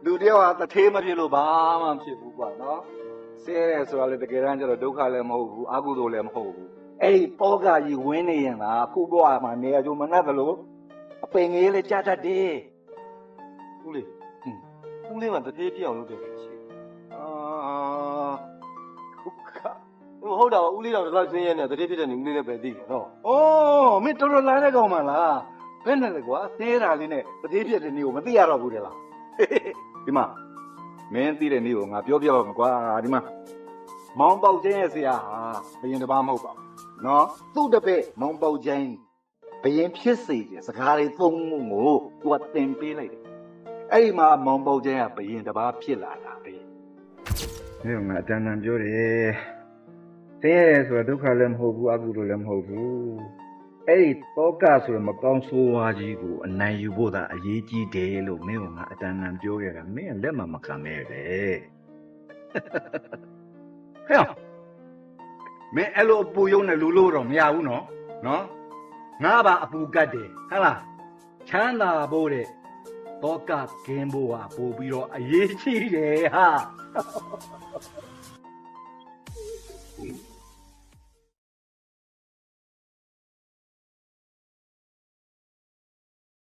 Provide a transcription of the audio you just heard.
လူတယောက်ဟာတထေးမဖြစ်လို့ဘာမှမဖြစ်ဘူးကွာနော်ဆဲရဲဆိုတာလေတကယ်တမ်းကျတော့ဒုက္ခလည်းမဟုတ်ဘူးအကုသိုလ်လည်းမဟုတ်ဘူးအဲ့ဒီတောကကြီးဝင်းနေရင်လားခုဘဝမှာနေရာကျိုးမနှက်သလိုအပင်ငယ်လေးကြားတတ်တယ် ဦးလေးဦးလေးကတတိပြအောင်လုပ်တယ်ရှိ အာဒုက္ခ ဟုတ်တာဦးလေးတော့တော့ဆင်းရဲနေတတိဖြစ်တဲ့နေဦးလေးလည်းပဲသိတယ်နော် ဩမင်းတော်တော်လာတဲ့ကောင်မလားဘယ်နဲ့လဲကွာဆဲတာလေးနဲ့တထေးဖြစ်တဲ့နေကိုမသိရတော့ဘူးတဲ့လားဒီမှာမင်းသိတဲ့နေကိုငါပြောပြပါမယ်ကွာဒီမှာမောင်ပေါက်ချင်းရဲ့ဆရာဟာဘယင်တစ်ပါးမဟုတ်ပါဘူးနော်သူ့တပည့်မောင်ပေါက်ချင်းဘယင်ဖြစ်စေတဲ့စကားတွေသုံးမှုကိုသူကသင်ပေးလိုက်တယ်အဲ့ဒီမှာမောင်ပေါက်ချင်းကဘယင်တစ်ပါးဖြစ်လာတာပဲမင်းကငါအတန်တန်ပြောတယ်ဆင်းရဲဆိုတော့ဒုက္ခလည်းမဟုတ်ဘူးအကုသိုလ်လည်းမဟုတ်ဘူးအဲ့ဒီတောကဆိုတော့မကောင်းဆိုးဝါးကြီးကိုအနိုင်ယူဖို့သာအရေးကြီးတယ်လို့မင်းကငါအတန်တန်ပြောခဲ့တာမင်းကလက်မှမခံမဲပဲဟဲ့မင်းအဲ့လိုအပူယုံနဲ့လူလို့တော့မရဘူးနော်ငါပါအပူကတ်တယ်ဟဟလားချမ်းသာဖို့တဲ့တောကကင်းဖို့ဟာပို့ပြီးတော့အရေးကြီးတယ်ဟာ